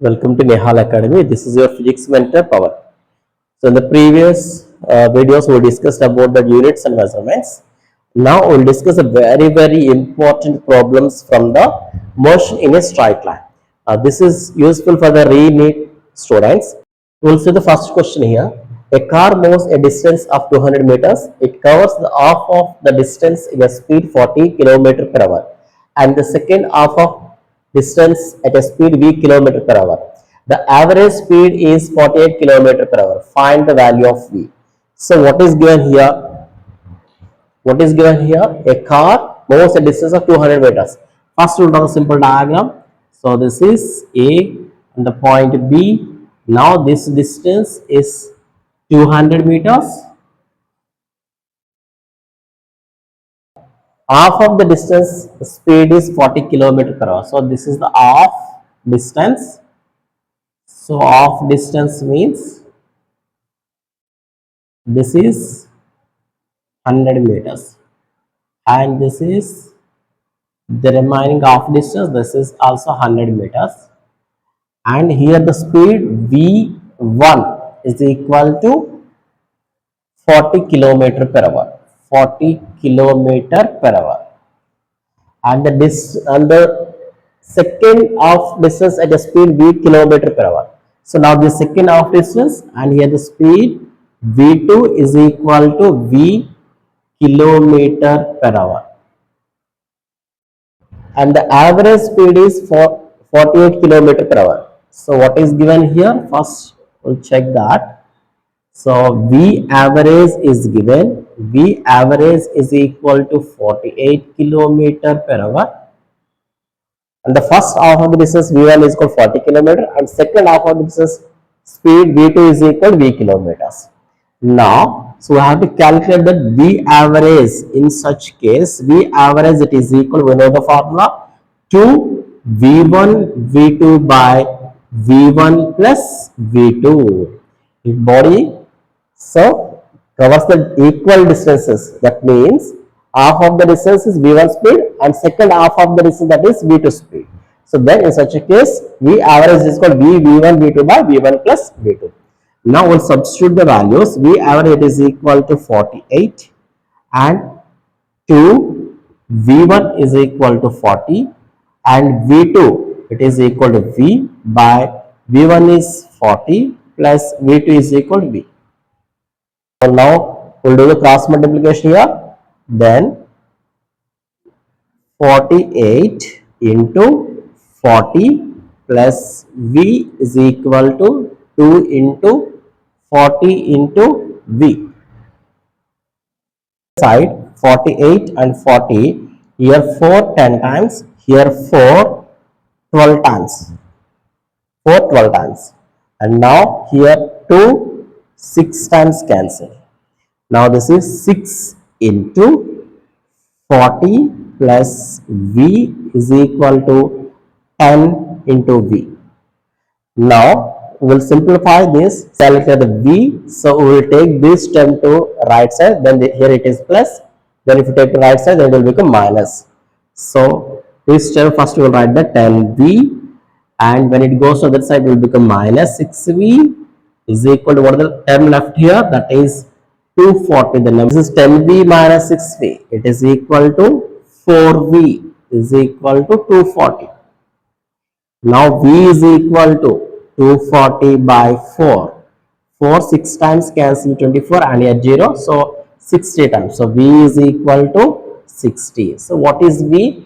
Welcome to Nehal Academy. This is your physics mentor Pavan. So in the previous videos we discussed about the units and measurements. Now we will discuss a very important problems from the motion in a straight line. This is useful for the NEET students. We will see the first question here. A car moves a distance of 200 meters. It covers the half of the distance in a speed 40 km per hour and the second half of distance at a speed v km per hour. The average speed is 48 km per hour. Find the value of v. So what is given here? What is given here? A car moves a distance of 200 meters. First we'll draw a simple diagram. So this is A and the point B. Now this distance is 200 meters. Half of the distance speed is 40 km per hour. So this is the half distance. So half distance means this is 100 meters and this is the remaining half distance. This is also 100 meters and here the speed v1 is equal to 40 kilometer per hour. 40 kilometer per hour and the second half distance at a speed v kilometer per hour. So now the second half distance and here the speed v2 is equal to v kilometer per hour and the average speed is 48 kilometer per hour. So what is given here? First we'll check that. So V average is given. V average is equal to 48 kilometer per hour. And the first half of the distance V1 is equal to 40 kilometer and second half of the distance speed V2 is equal to V kilometers. Now, so we have to calculate the V average. In such case, V average it is equal, we know the formula, to V1 V2 by V1 plus V2. If body so covers the equal distances, that means half of the distance is v1 speed and second half of the distance, that is v2 speed. So then in such a case v average is called v1 v2 by v1 plus v2. Now we'll substitute the values. V average is equal to 48 and to v1 is equal to 40 and v2 it is equal to v by v1 is 40 plus v2 is equal to v. So now we'll do the cross multiplication here. Then 48 into 40 plus v is equal to 2 into 40 into v. Side 48 and 40, here 4 10 times, here 4 12 times. 4 12 times. And now here 2 6 times cancel. Now this is 6 into 40 plus v is equal to 10 into v. Now we will simplify this, calculate the v. So we will take this term to right side, then here it is plus, then if you take the right side then it will become minus. So this term first we will write the 10v and when it goes to the other side it will become minus 6v is equal to what is the term left here, that is 240. The number is 10v minus 6v, it is equal to 4v is equal to 240. Now v is equal to 240 by 4. 4 6 times cancel 24 and here 0, so 60 times. So v is equal to 60. So what is v?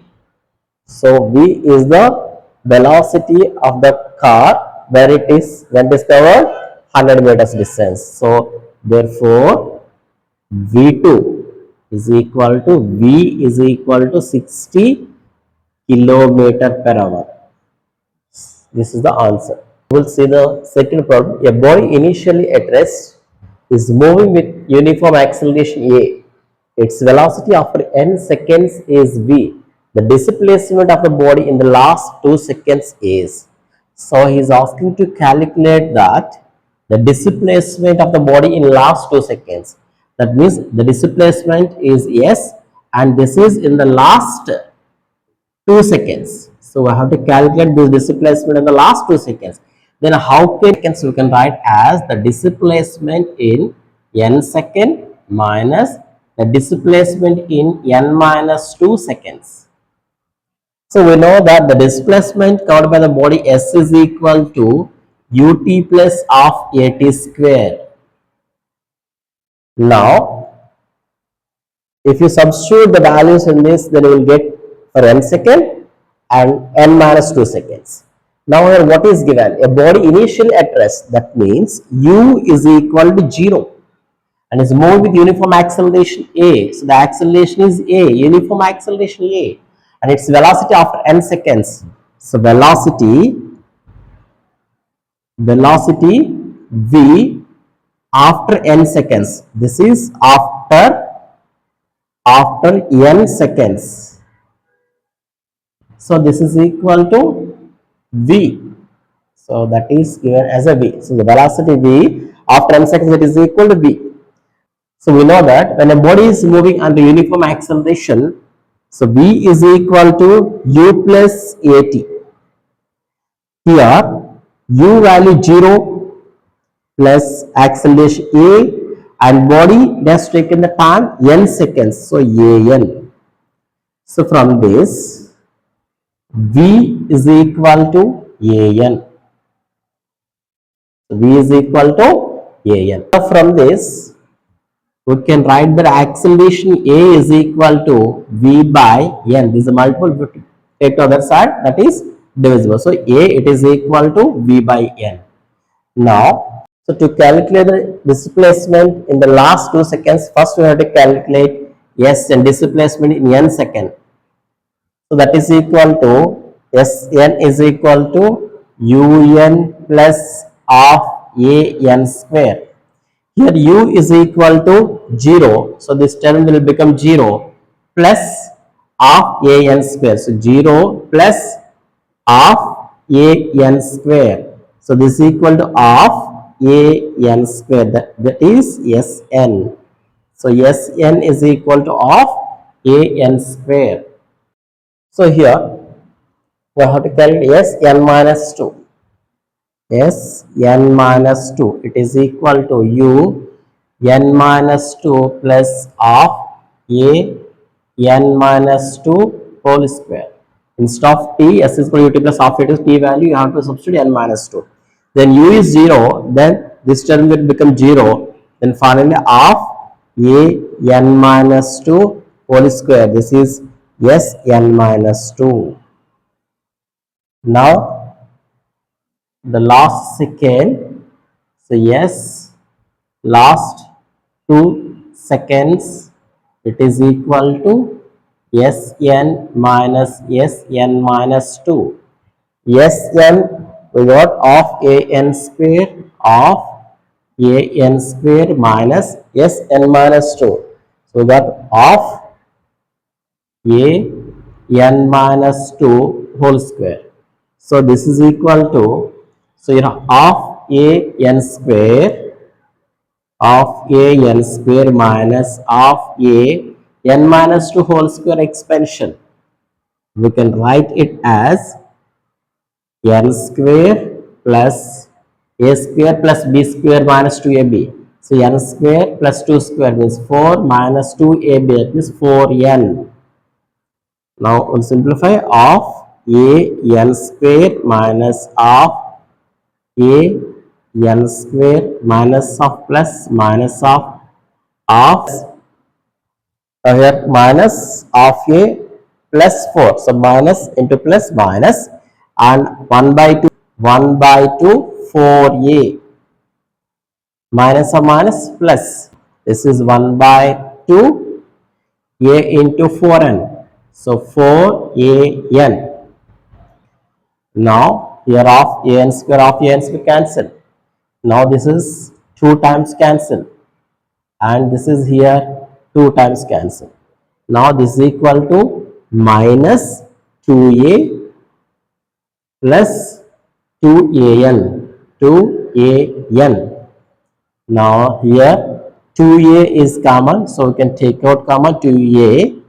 So v is the velocity of the car where it is when it is covered 100 meters distance. So therefore v2 is equal to v is equal to 60 kilometer per hour. This is the answer. We will see the second problem. A body initially at rest is moving with uniform acceleration a. Its velocity after n seconds is v. The displacement of the body in the last 2 seconds is. So he is asking to calculate that the displacement of the body in last 2 seconds. That means the displacement is s and this is in the last 2 seconds. So I have to calculate this displacement in the last 2 seconds. Then how can we can write as the displacement in n second minus the displacement in n minus 2 seconds. So we know that the displacement covered by the body S is equal to ut plus of at square. Now, if you substitute the values in this, then you will get for n second and n minus 2 seconds. Now here what is given? A body initially at rest. That means u is equal to 0 and is moved with uniform acceleration a. So the acceleration is a, uniform acceleration a, and its velocity after n seconds. So velocity v after n seconds. This is after n seconds. So this is equal to v. So that is given as a v. So the velocity v after n seconds, it is equal to v. So we know that when a body is moving under uniform acceleration, so v is equal to u plus at. Here u value 0 plus acceleration a and body it has taken the time n seconds, so an. So from this v is equal to an. So v is equal to an. From this we can write that acceleration a is equal to v by n. This is a multiple, take to other side, that is divisible. So a, it is equal to v by n. Now, so to calculate the displacement in the last 2 seconds, first we have to calculate s and displacement in n second. So that is equal to Sn is equal to un plus of an square. Here u is equal to 0. So this term will become 0 plus of an square. So 0 plus of an square. So this is equal to of an square. That is Sn. So Sn is equal to of an square. So here we have to calculate Sn minus 2. Sn minus 2, it is equal to u n minus 2 plus of a n minus 2 whole square. Instead of t, s is equal to ut plus of it is t value, you have to substitute n minus 2. Then u is 0, then this term will become 0. Then finally of a n minus 2 whole square. This is Sn minus 2. Now the last second, so yes, last 2 seconds, it is equal to Sn minus Sn minus 2. Sn we got of an square minus Sn minus 2. So we got of an minus 2 whole square. So this is equal to, so you know, of an square minus of n minus 2 whole square expansion. We can write it as n square plus a square plus b square minus 2ab. So n square plus 2 square means 4 minus 2ab, that means 4n. Now we'll simplify of an square minus of n square minus of plus minus of here minus of a plus 4. So minus into plus minus and 1 by 2 4a minus of minus plus. This is 1 by 2 a into 4n. So 4an. Now here of an square cancel. Now this is 2 times cancel and this is here 2 times cancel. Now this is equal to minus 2a plus 2an. Now here 2a is common, so we can take out common 2a,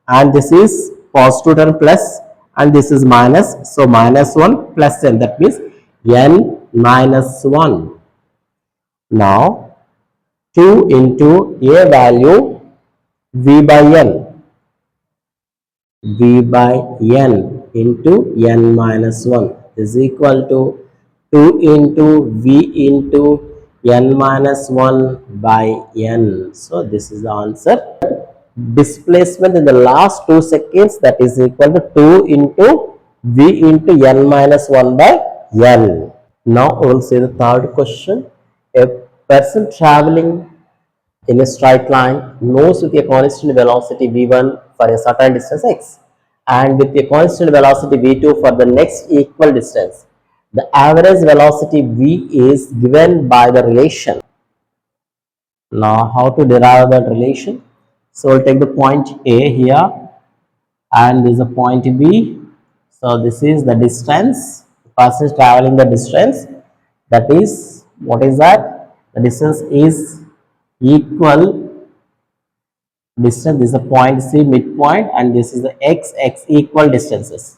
and this is positive term plus and this is minus, so minus 1 plus n, that means n minus 1. Now 2 into a value v by n, v by n into n minus 1 is equal to 2 into v into n minus 1 by n. So this is the answer. Displacement in the last 2 seconds, that is equal to 2 into v into n minus 1 by n. Now we will see the third question. A person traveling in a straight line moves with a constant velocity v1 for a certain distance x and with a constant velocity v2 for the next equal distance. The average velocity v is given by the relation. Now how to derive that relation? So we'll take the point A here and this is the point B. So this is the distance. The person is traveling the distance. That is, what is that? The distance is equal distance. This is the point C midpoint and this is the x equal distances.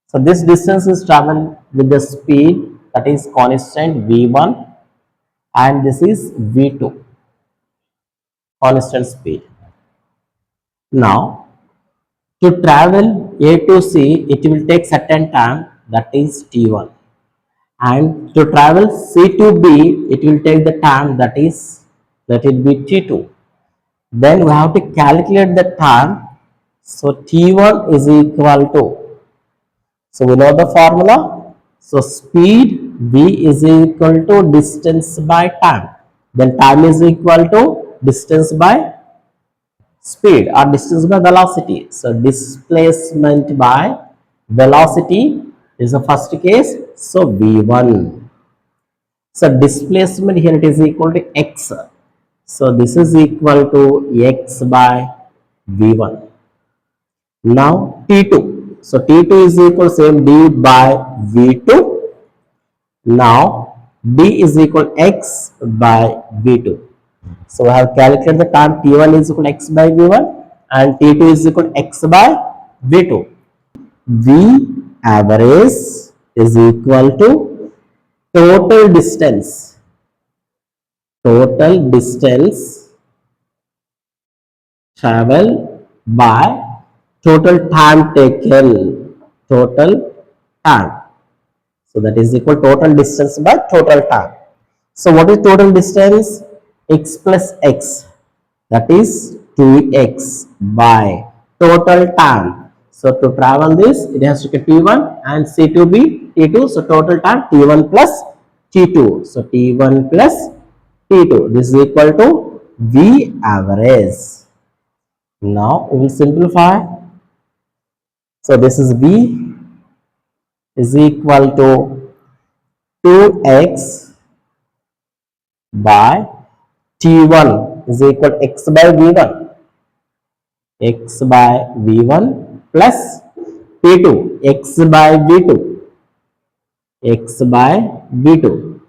So this distance is traveled with the speed that is constant v1 and this is v2, constant speed. Now to travel A to C, it will take certain time, that is t1, and to travel C to B, it will take the time, that will be t2. Then we have to calculate the time. So t1 is equal to, so we know the formula. So speed v is equal to distance by time. Then time is equal to distance by speed or distance by velocity. So displacement by velocity is the first case. So v1. So displacement here it is equal to x. So this is equal to x by v1. Now t2. So t2 is equal to same d by v2. Now d is equal to x by v2. So we have calculated the time t1 is equal to x by v1 and t2 is equal to x by v2. V average is equal to total distance travel by total time taken, total time. So that is equal to total distance by total time. So what is total distance? X plus x, that is 2x by total time. So to travel this, it has to be t1 and c to be t2. So total time t1 plus t2. So t1 plus t2. This is equal to v average. Now we will simplify. So this is v is equal to 2x by t1 is equal to x by v1, x by v1 plus t2, x by v2, x by v2.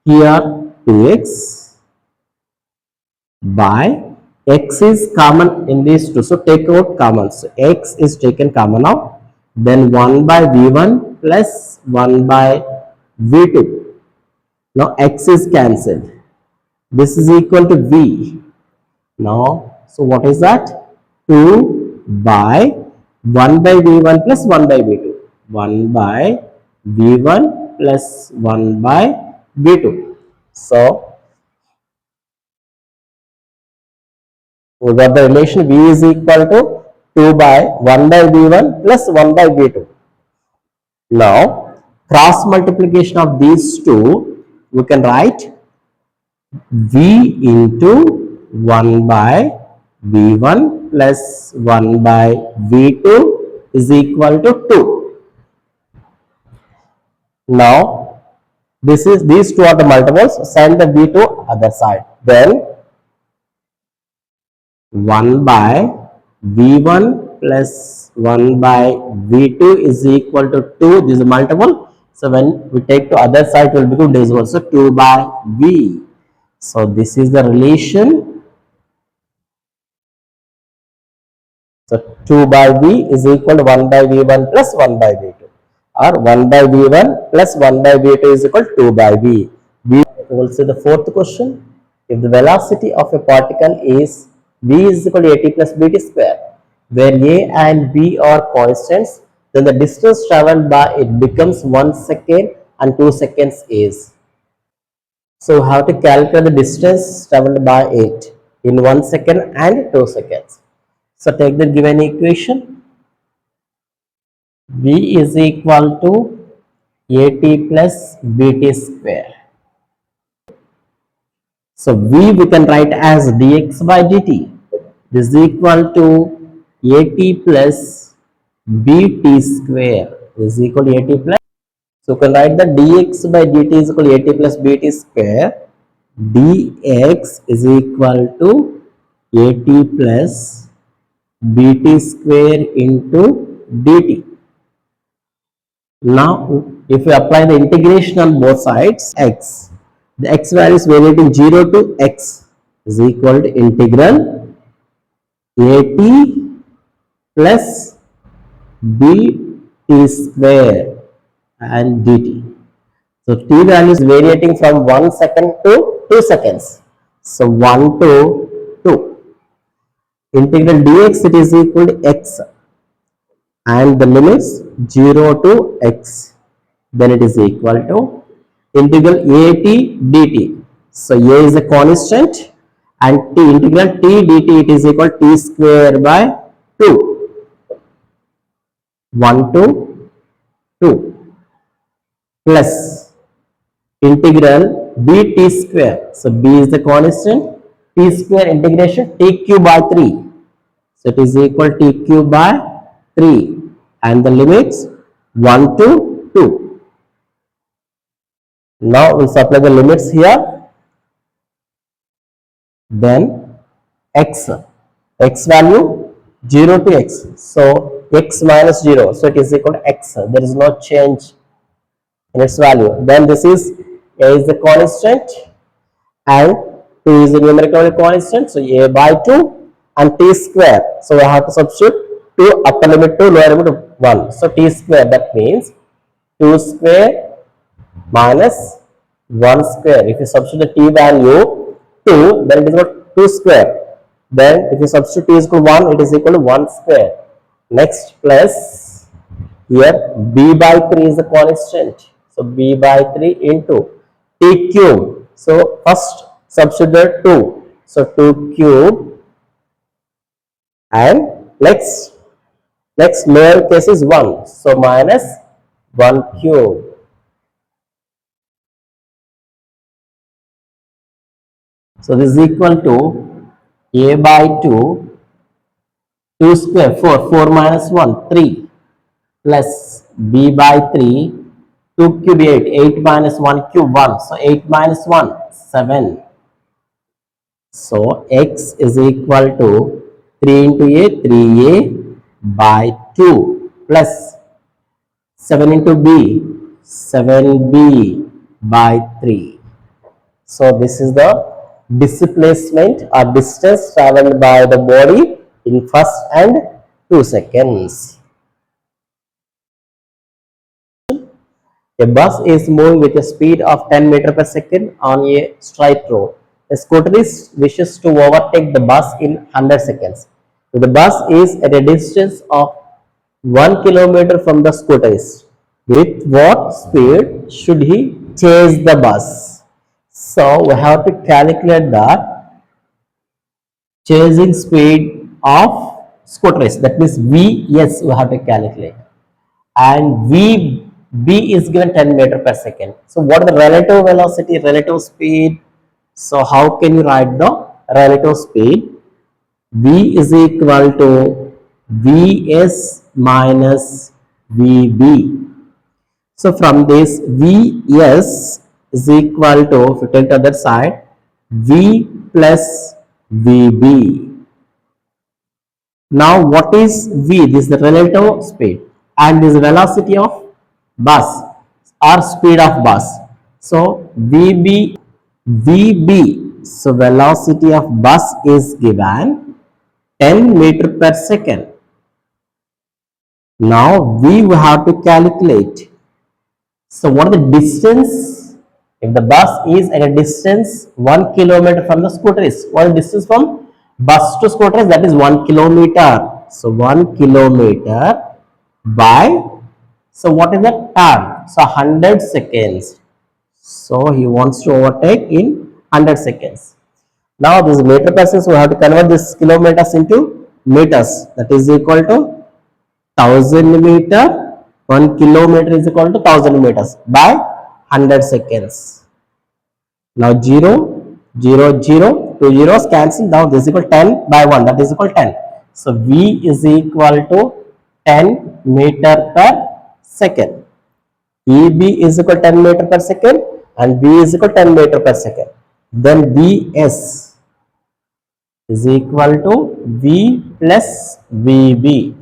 Here 2x by x is common in these two, so take out common. So x is taken common out, then 1 by v1 plus 1 by v2. Now x is cancelled. This is equal to v. Now, so what is that? 2 by 1 by v1 plus 1 by v2. 1 by v1 plus 1 by v2. So, we got the relation v is equal to 2 by 1 by v1 plus 1 by v2. Now, cross multiplication of these two, we can write v into 1 by v1 plus 1 by v2 is equal to 2. Now, these two are the multiples, send the v to other side. Then 1 by v1 plus 1 by v2 is equal to 2. This is a multiple. So when we take to other side, it will become divisible. So 2 by v. So this is the relation. So 2 by V is equal to 1 by V1 plus 1 by V2, or 1 by V1 plus 1 by V2 is equal to 2 by V. We will see the fourth question. If the velocity of a particle is V is equal to AT plus BT square, where A and B are constants, then the distance traveled by it becomes 1 second and 2 seconds is. So how to calculate the distance traveled by it in 1 second and 2 seconds. So take the given equation. V is equal to AT plus BT square. So V we can write as dx by dt. This is equal to AT plus BT square is equal to AT plus. So you can write that dx by dt is equal to AT plus BT square. Dx is equal to AT plus BT square into dt. Now, if we apply the integration on both sides, x, the x value is varying 0 to x is equal to integral at plus bt square and dt. So t value is varying from 1 second to 2 seconds. So 1 to 2. Integral dx it is equal to x and the limits 0 to x, then it is equal to integral at dt. So a is a constant and t integral t dt it is equal to t square by 2, 1 to 2 plus integral bt square. So b is the constant, t square integration t cube by 3. So it is equal to t cube by 3 and the limits 1 to 2. Now we'll supply the limits here. Then x value 0 to x. So x minus 0. So it is equal to x. There is no change in its value. Then this is a is the constant and 2 is the numerical constant. So a by 2 and t square. So we have to substitute 2 upper limit to lower limit 1. So t square, that means 2 square minus 1 square. If you substitute the t value 2, then it is equal to 2 square. Then if you substitute t is equal to 1, it is equal to 1 square. Next plus here b by 3 is the constant. So b by 3 into t cube. So first substitute 2. So 2 cube and next lower case is 1. So minus 1 cube. So this is equal to a by 2, 2 square 4, 4 minus 1, 3 plus b by 3, 2 cube 8, 8 minus 1 cube 1. So 8 minus 1, 7. So x is equal to 3 into a, 3a by 2 plus 7 into b, 7b by 3. So this is the displacement or distance traveled by the body in first and 2 seconds. A bus is moving with a speed of 10 meters per second on a straight road. A scooterist wishes to overtake the bus in 100 seconds. If the bus is at a distance of 1 kilometer from the scooterist, with what speed should he chase the bus? So we have to calculate the chasing speed of scooterist. That means Vs we have to calculate. And VB is given 10 meter per second. So what is the relative velocity, relative speed? So how can you write the relative speed? V is equal to Vs minus Vb. So from this Vs is equal to, if you take the other side, V plus Vb. Now what is V? This is the relative speed and this is velocity of bus or speed of bus. So Vb, so velocity of bus is given 10 meter per second. Now we have to calculate. So what is the distance? If the bus is at a distance 1 kilometer from the scooter is, what is the distance from bus to scooter is? That is 1 kilometer. So 1 kilometer by, so what is the time? So 100 seconds. So he wants to overtake in 100 seconds. Now this meter per second, so we have to convert this kilometers into meters. That is equal to 1000 meter. 1 kilometer is equal to 1000 meters by 100 seconds. Now 0, 0, 0, 2 zeros cancel. Now this is equal to 10 by 1, that is equal to 10. So V is equal to 10 meter per second. EB is equal to 10 meter per second and V is equal to 10 meter per second. Then VS is equal to V plus VB.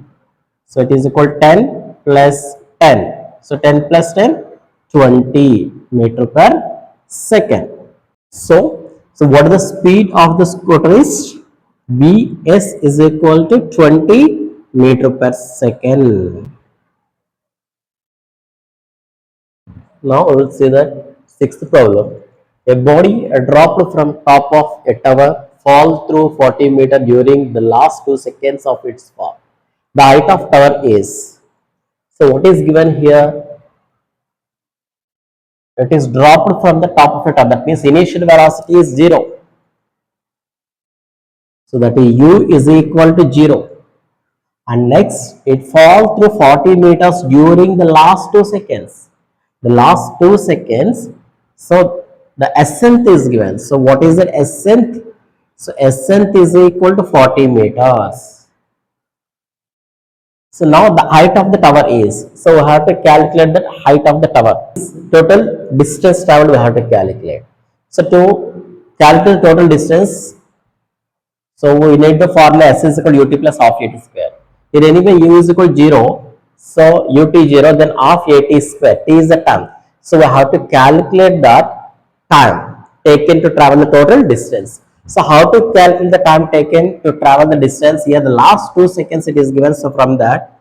So it is equal to 10 plus 10. So 10 plus 10, 20 meter per second. So what is the speed of the scooter is? Vs is equal to 20 meter per second. Now we will see the sixth problem. A body dropped from top of a tower fall through 40 meter during the last 2 seconds of its fall. The height of tower is. So what is given here? It is dropped from the top of a tower. That means initial velocity is 0. So that is u is equal to 0. And next it falls through 40 meters during the last 2 seconds. The last 2 seconds. So the ascent is given. So what is the ascent? So ascent is equal to 40 meters. So now the height of the tower is. So we have to calculate the height of the tower. Total distance traveled we have to calculate. So to calculate total distance, so we need the formula S is equal to ut plus half at square. Here anyway u is equal to 0. So ut 0, then half at square. T is the time. So we have to calculate that time taken to travel the total distance. So how to calculate the time taken to travel the distance? Here the last 2 seconds it is given. So from that,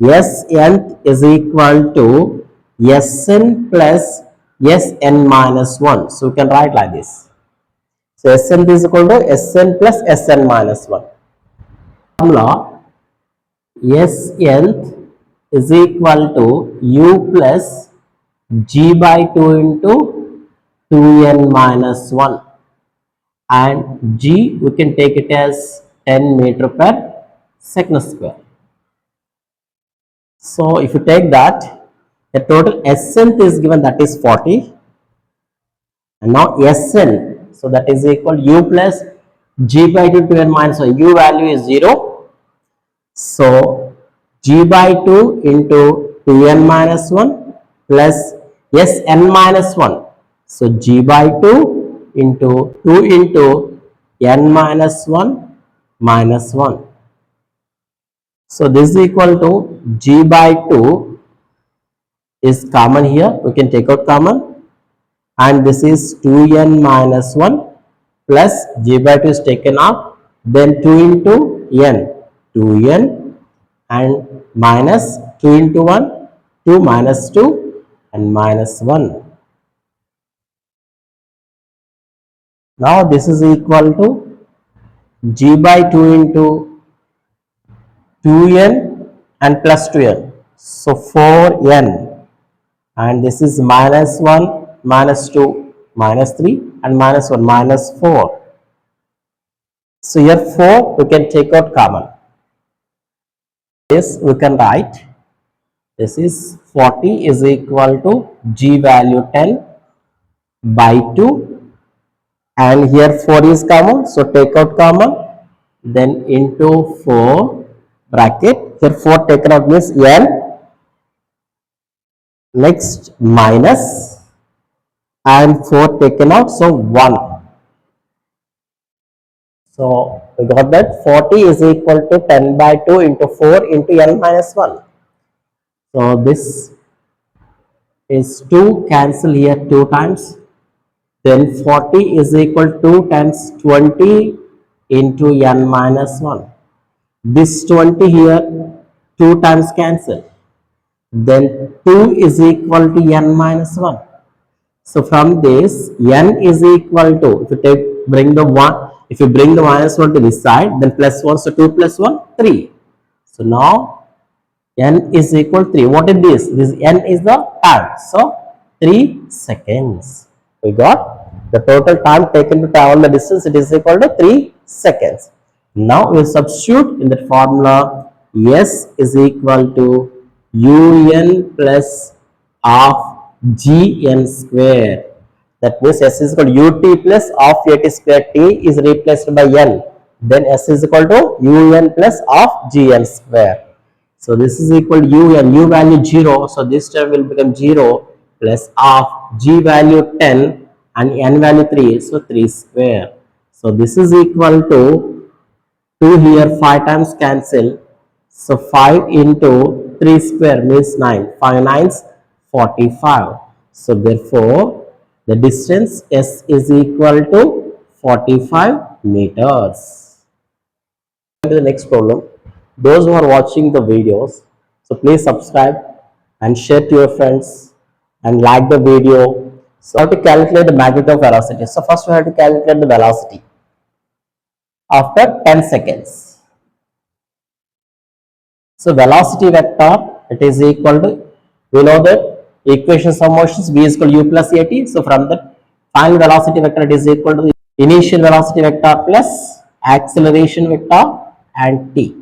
Sn is equal to Sn plus Sn minus 1. So we can write like this. So Sn is equal to Sn plus Sn minus 1. Formula Sn is equal to u plus g by 2 into 2n minus 1. And g we can take it as 10 meter per second square. So if you take that, the total ascent is given, that is 40. And now Sn, so that is equal u plus g by 2 to n minus 1. U value is 0. So g by 2 into 2n minus 1 plus Sn minus 1. So g by 2 into 2 into n minus 1 minus 1. So this is equal to g by 2 is common here. We can take out common. And this is 2n minus 1 plus g by 2 is taken off. Then 2 into n. 2n and minus 2 into 1. 2 minus 2 and minus 1. Now this is equal to g by 2 into 2n and plus 2n. So 4n. And this is minus 1, minus 2, minus 3 and minus 1, minus 4. So here 4 we can take out common. This we can write. This is 40 is equal to g value 10 by 2. And here 4 is common. So take out common. Then into 4 bracket. Here 4 taken out means n. Next minus and 4 taken out, so 1. So we got that 40 is equal to 10 by 2 into 4 into n minus 1. So this is 2, cancel here 2 times. Then 40 is equal to 2 times 20 into n minus 1. This 20 here 2 times cancel. Then 2 is equal to n minus 1. So from this, n is equal to, if you bring the 1, if you bring the minus 1 to this side, then plus 1, so 2 plus 1, 3. So now n is equal to 3. What is this? This n is the time. So 3 seconds. We got the total time taken to travel the distance. It is equal to 3 seconds. Now we substitute in the formula. S is equal to un plus half gn square. That means S is equal to ut plus half at square. T is replaced by n. Then S is equal to un plus half gn square. So this is equal to u value 0. So this term will become 0 plus half g value 10 and n value 3. So 3 square. So this is equal to 2 here, 5 times cancel. So 5 into 3 square means 9. 5 nines 45. So therefore the distance S is equal to 45 meters. To the next problem. Those who are watching the videos, so please subscribe and share to your friends and like the video. So how to calculate the magnitude of velocity? So first we have to calculate the velocity after 10 seconds. So velocity vector, it is equal to, we know that equations of motions v is equal to u plus at. So from the final velocity vector, it is equal to the initial velocity vector plus acceleration vector and t.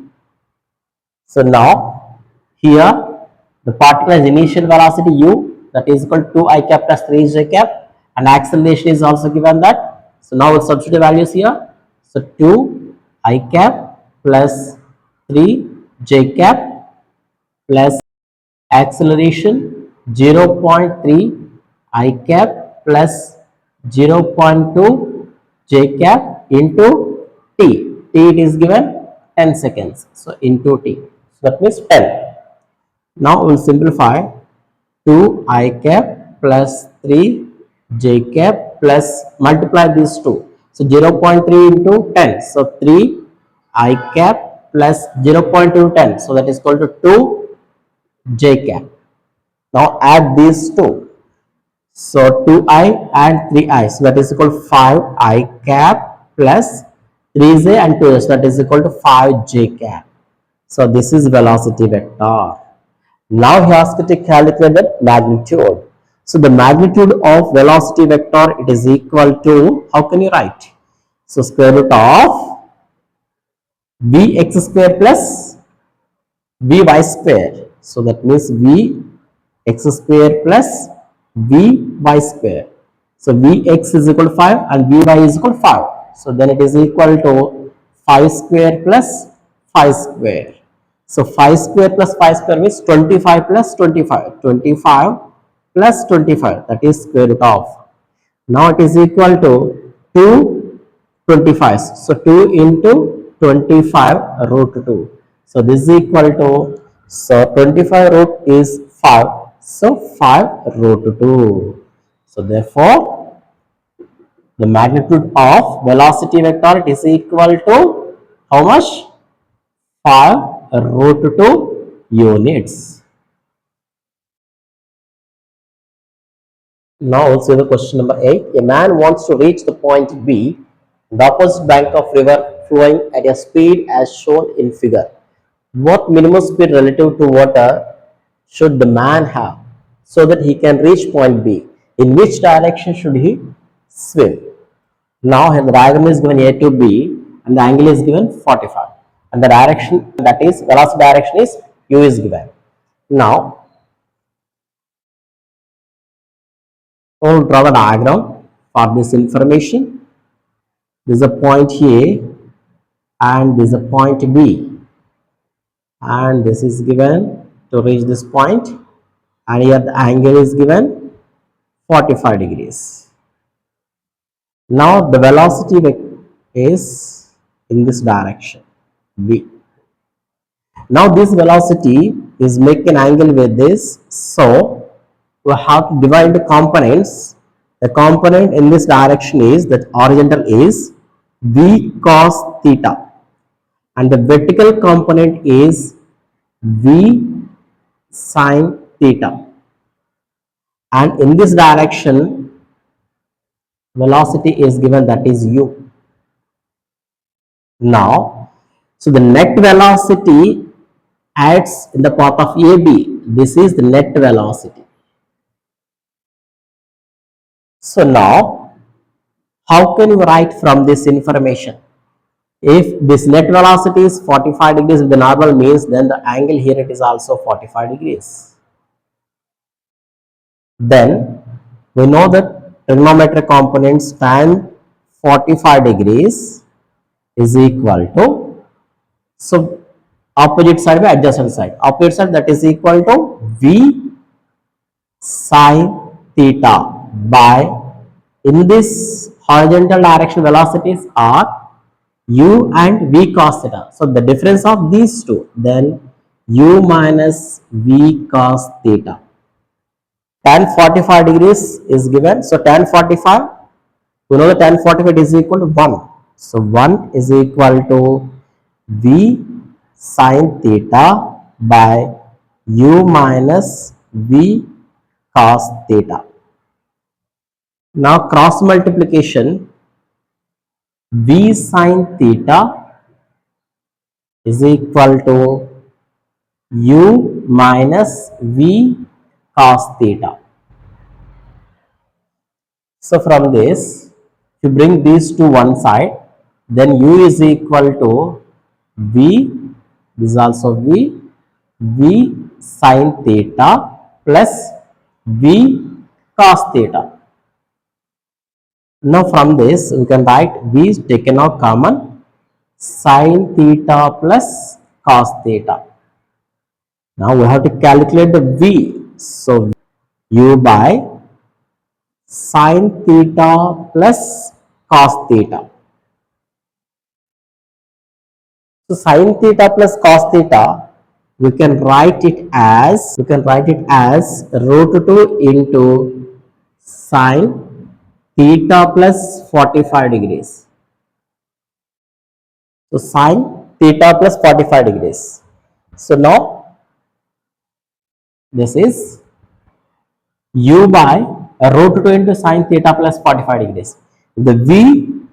So now here the particle has initial velocity u, that is equal to 2 I cap plus 3 j cap, and acceleration is also given that. So now we'll substitute the values here. So 2 I cap plus 3 j cap plus acceleration 0.3 I cap plus 0.2 j cap into t. T it is given 10 seconds. So into t. So that means 10. Now we will simplify. 2 I cap plus 3 j cap plus multiply these two. So 0.3 into 10. So 3 I cap plus 0.2 10. So that is equal to 2 j cap. Now add these two. So 2i and 3i. So that is equal to 5i cap plus 3j and 2j. So that is equal to 5j cap. So this is velocity vector. Now he asked to calculate the magnitude. So the magnitude of velocity vector, it is equal to, how can you write? So square root of vx square plus vy square. So that means vx square plus vy square. So vx is equal to 5 and vy is equal to 5. So then it is equal to 5 square plus 5 square. So 5 square plus 5 square means 25 plus 25. 25 plus 25, that is square root of. Now it is equal to 2 25. So 2 into 25 root 2. So this is equal to, so 25 root is 5. So 5 root 2. So therefore the magnitude of velocity vector, it is equal to how much? 5 root 2 units. Now also the question number 8. A man wants to reach the point B, the opposite bank of river flowing at a speed as shown in figure. What minimum speed relative to water should the man have so that he can reach point B? In which direction should he swim? Now the diagram is given A to B and the angle is given 45. And the direction, that is velocity direction, is u is given. Now we'll draw the diagram for this information. This is a point A and this is a point B, and this is given to reach this point, and here the angle is given 45 degrees. Now the velocity is in this direction V. Now this velocity is making an angle with this, so we have to divide the components. The component in this direction is, that horizontal is v cos theta, and the vertical component is v sine theta, and in this direction velocity is given, that is u. Now, so the net velocity acts in the path of AB. This is the net velocity. So now, how can you write from this information? If this net velocity is 45 degrees with the normal means, then the angle here it is also 45 degrees. Then we know that trigonometric components tan 45 degrees is equal to, so opposite side by adjacent side, opposite side, that is equal to v sine theta by, in this horizontal direction velocities are u and v cos theta. So the difference of these two, then u minus v cos theta. Tan 45 degrees is given. So tan 45, we know that tan 45 is equal to 1. So 1 is equal to v sine theta by u minus v cos theta. Now cross multiplication, v sine theta is equal to u minus v cos theta. So from this, if you bring these to one side, then u is equal to v, this is also v sine theta plus v cos theta. Now from this, we can write v taken out common, sine theta plus cos theta. Now we have to calculate the v. So u by sine theta plus cos theta. So sine theta plus cos theta, we can write it as root 2 into sine theta plus 45 degrees. So sine theta plus 45 degrees. So now this is u by root 2 into sine theta plus 45 degrees. The v,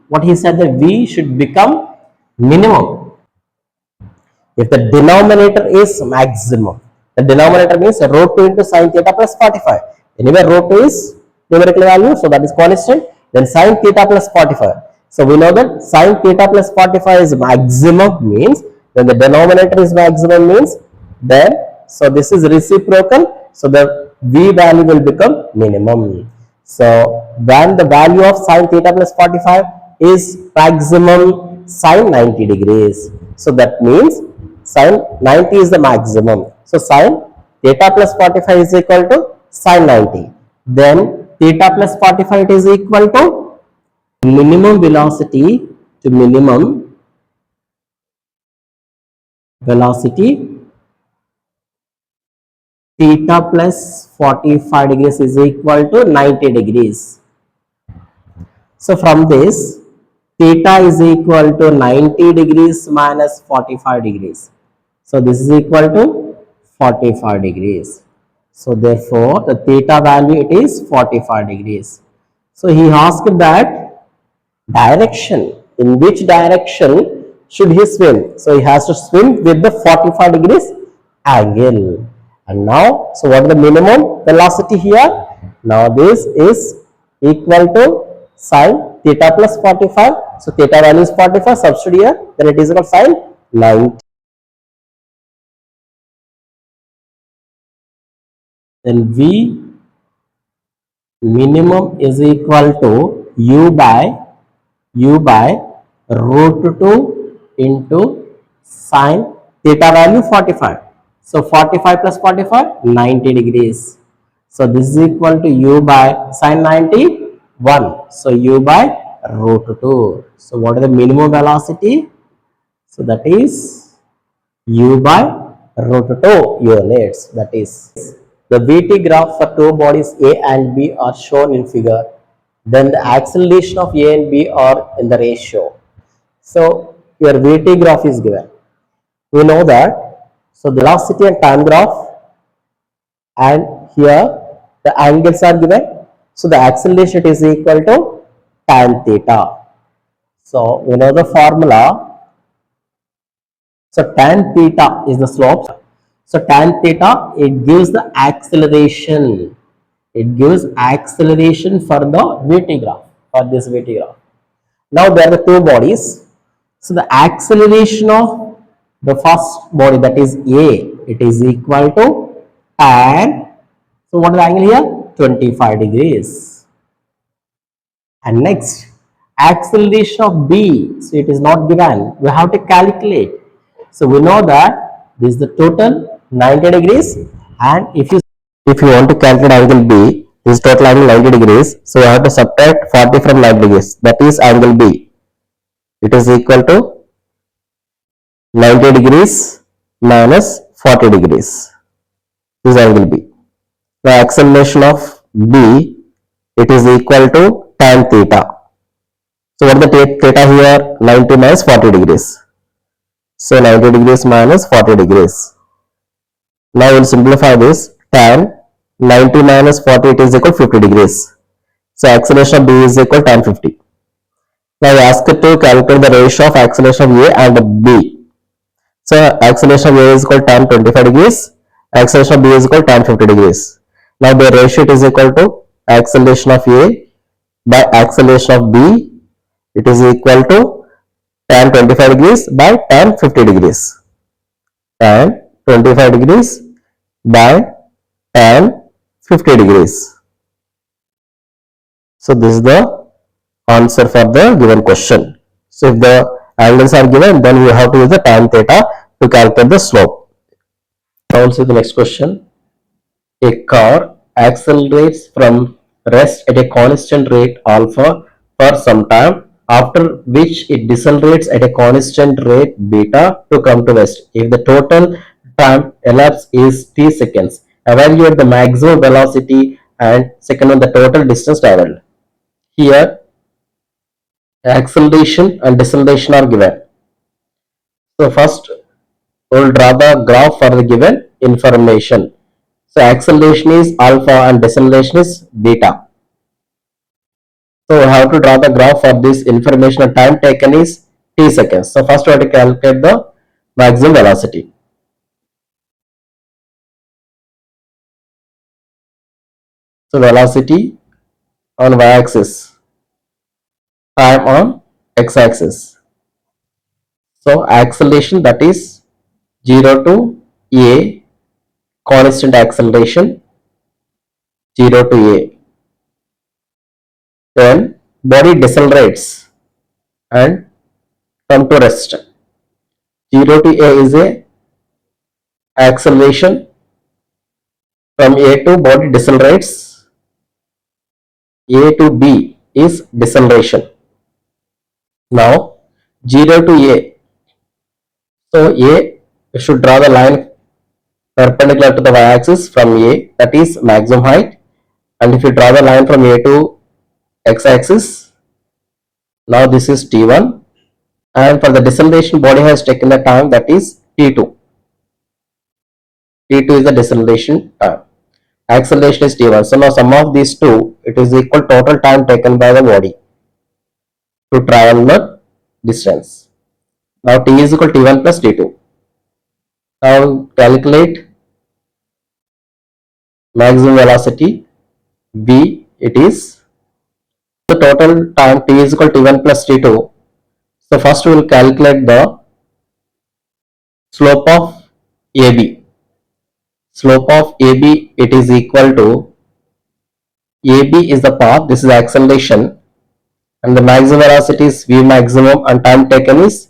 what he said, the v should become minimum if the denominator is maximum. The denominator means root 2 into sine theta plus 45. Anyway, root 2 is numerical value, so that is constant. Then sine theta plus 45. So we know that sine theta plus 45 is maximum, means when the denominator is maximum means, then so this is reciprocal, so the v value will become minimum. So when the value of sine theta plus 45 is maximum sine 90 degrees, so that means sine 90 is the maximum. So sine theta plus 45 is equal to sine 90. Then theta plus 45 is equal to minimum velocity theta plus 45 degrees is equal to 90 degrees. So from this, theta is equal to 90 degrees minus 45 degrees. So this is equal to 45 degrees. So therefore, the theta value, it is 45 degrees. So he asked that direction, in which direction should he swim? So he has to swim with the 45 degrees angle. And now, so what is the minimum velocity here? Now this is equal to sine theta plus 45. So theta value is 45, substitute here, then it is equal to sine 90. Then v minimum is equal to u by root 2 into sine theta value 45. So 45 plus 45, 90 degrees. So this is equal to u by sine 90, 1. So u by root 2. So what is the minimum velocity? So that is u by root 2 units. That is the VT graph for two bodies A and B are shown in figure. Then the acceleration of A and B are in the ratio. So your VT graph is given. We know that. So the velocity and time graph, and here the angles are given. So the acceleration is equal to tan theta. So we know the formula. So tan theta is the slope. So tan theta, it gives the acceleration. It gives acceleration for the VT graph, for this VT graph. Now there are the two bodies. So the acceleration of the first body, that is A, it is equal to tan. So what is the angle here? 25 degrees. And next, acceleration of B. So it is not given. We have to calculate. So we know that this is the total 90 degrees, and if you want to calculate angle B, this is total angle 90 degrees. So you have to subtract 40 from 90 degrees. That is angle B. It is equal to 90 degrees minus 40 degrees. This is angle B. The acceleration of B, it is equal to tan theta. So what is the theta here? 90 minus 40 degrees. So 90 degrees minus 40 degrees. Now we'll simplify this. Tan 90 minus 40, it is equal to 50 degrees. So acceleration of B is equal to tan 50. Now we ask it to calculate the ratio of acceleration of A and B. So acceleration of A is equal to tan 25 degrees. Acceleration of B is equal to tan 50 degrees. Now the ratio is equal to acceleration of A by acceleration of B. It is equal to tan 25 degrees by tan 50 degrees. Tan 25 degrees by tan 50 degrees. So this is the answer for the given question. So if the angles are given, then we have to use the tan theta to calculate the slope. Now we'll see the next question. A car accelerates from rest at a constant rate alpha for some time, after which it decelerates at a constant rate beta to come to rest. If the total time elapsed is t seconds, evaluate the maximum velocity and second one the total distance traveled. Here acceleration and deceleration are given. So first we will draw the graph for the given information. So acceleration is alpha and deceleration is beta. So we have to draw the graph for this information, and time taken is t seconds. So first we have to calculate the maximum velocity. So velocity on y-axis, time on x-axis. So acceleration, that is 0 to a, constant acceleration 0 to a. Then body decelerates and come to rest. 0 to a is a acceleration, from a to body decelerates, a to b is deceleration. Now 0 to a, so a should draw the line perpendicular to the y-axis from a, that is maximum height, and if you draw the line from a to x-axis, now this is t1, and for the deceleration body has taken the time, that is t2. t2 is the deceleration time. Acceleration is t1. So now sum of these two, it is equal total time taken by the body to travel the distance. Now t is equal to t1 plus t2. Now calculate maximum velocity v. It is the total time t is equal to t1 plus t2. So first we will calculate the slope of AB. Slope of AB, it is equal to, AB is the path, this is acceleration, and the maximum velocity is v maximum, and time taken is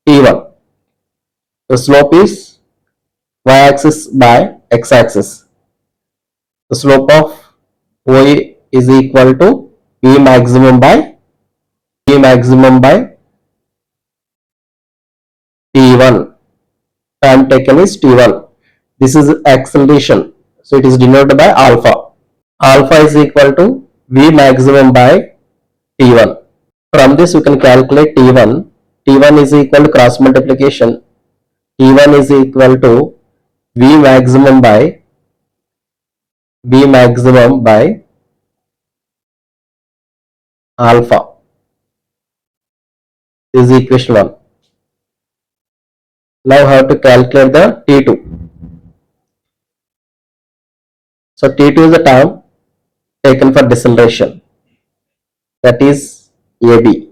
t1. The slope is y-axis by x-axis. The slope of OA is equal to v maximum by t1. Time taken is t1. This is acceleration, so it is denoted by alpha. Alpha is equal to v maximum by t1. From this we can calculate t1. t1 is equal to cross multiplication T1 is equal to V maximum by alpha. This is equation 1. Now how to calculate the T2. So T2 is the time taken for deceleration, that is AB.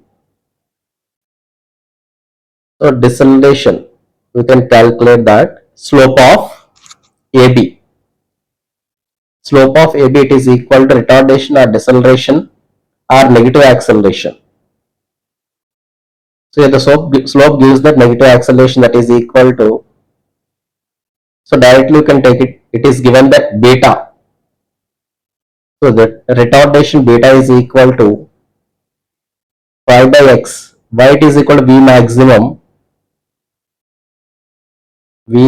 So deceleration, we can calculate that slope of AB. Slope of AB, it is equal to retardation or deceleration or negative acceleration. So the slope gives that negative acceleration, that is equal to, so directly you can take it, it is given that beta. So the retardation beta is equal to 5 by x. Y it is equal to V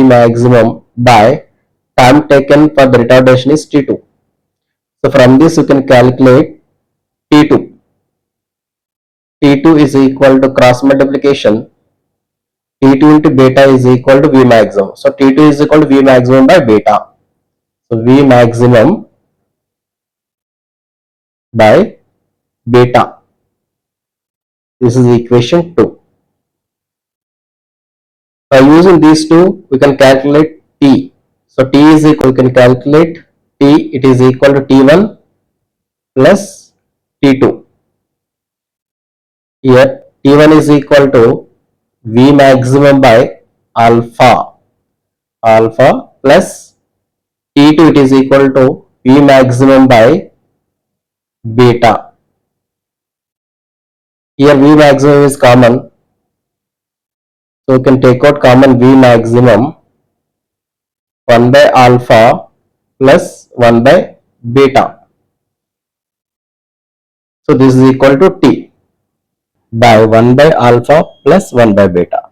maximum by time taken for the retardation is T2. So from this you can calculate T2. T2 is equal to cross multiplication. T2 into beta is equal to V maximum. So T2 is equal to V maximum by beta. So V maximum by beta. This is equation 2. By using these two, we can calculate T. So T is equal, we can calculate T, it is equal to T1 plus T2. Here T1 is equal to V maximum by alpha plus T2, it is equal to V maximum by beta. Here V maximum is common, so we can take out common V maximum, 1 by alpha plus 1 by beta. So this is equal to T by 1 by alpha plus 1 by beta.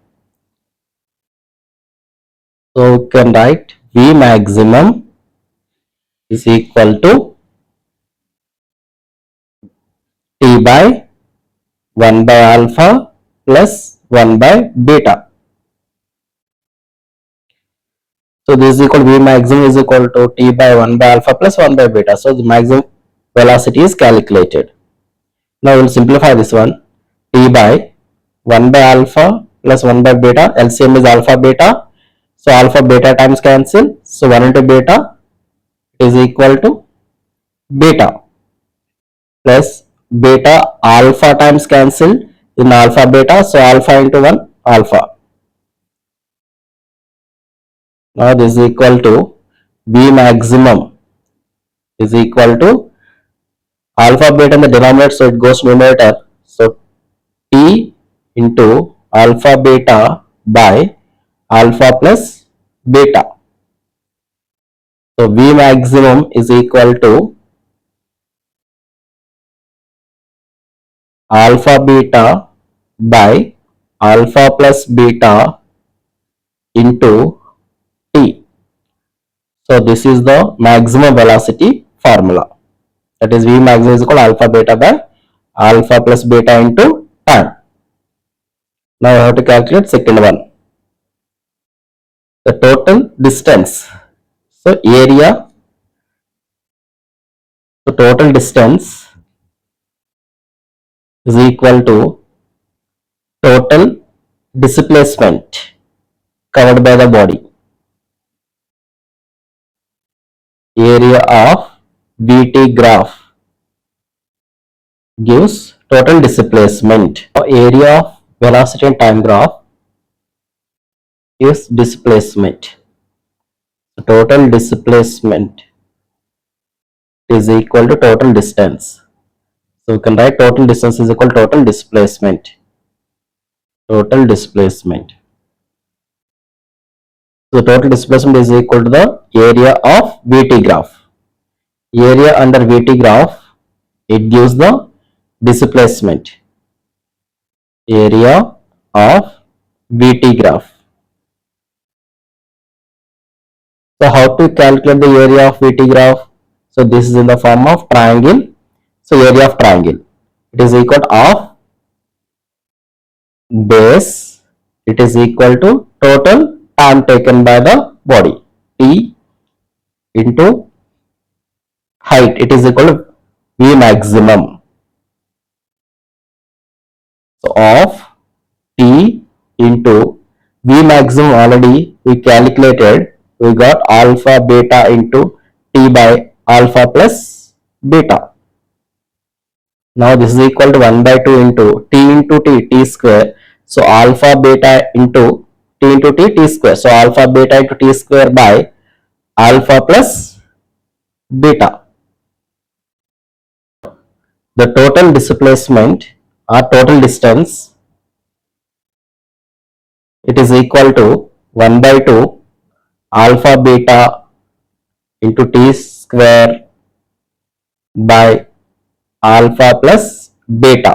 So we can write V maximum is equal to T by 1 by alpha plus 1 by beta. So this is equal to V maximum is equal to T by 1 by alpha plus 1 by beta. So the maximum velocity is calculated. Now we will simplify this one. T by 1 by alpha plus 1 by beta, LCM is alpha beta. So alpha beta times cancel. So 1 into beta is equal to beta plus beta alpha times cancel in alpha beta. So alpha into 1 alpha. Now this is equal to V maximum is equal to alpha beta in the denominator, so it goes numerator. So T into alpha beta by alpha plus beta. So V maximum is equal to alpha beta by alpha plus beta into T. So this is the maximum velocity formula. That is V maximum is equal to alpha beta by alpha plus beta into time. Now I have to calculate second one. The total distance. So area, the total distance is equal to total displacement covered by the body. Area of VT graph gives total displacement. Area of velocity and time graph is displacement. Total displacement is equal to total distance. So we can write total distance is equal to total displacement. Total displacement. So total displacement is equal to the area of VT graph. Area under VT graph, it gives the displacement. Area of VT graph. So how to calculate the area of VT graph? So this is in the form of triangle. So area of triangle, it is equal to of base, it is equal to total time taken by the body. T into height, it is equal to V maximum. So of T into V maximum already we calculated, we got alpha beta into T by alpha plus beta. Now this is equal to 1 by 2 into t square. So alpha beta into t square. So alpha beta into t square by alpha plus beta. The total displacement or total distance, it is equal to 1 by 2 alpha beta into t square by alpha plus beta.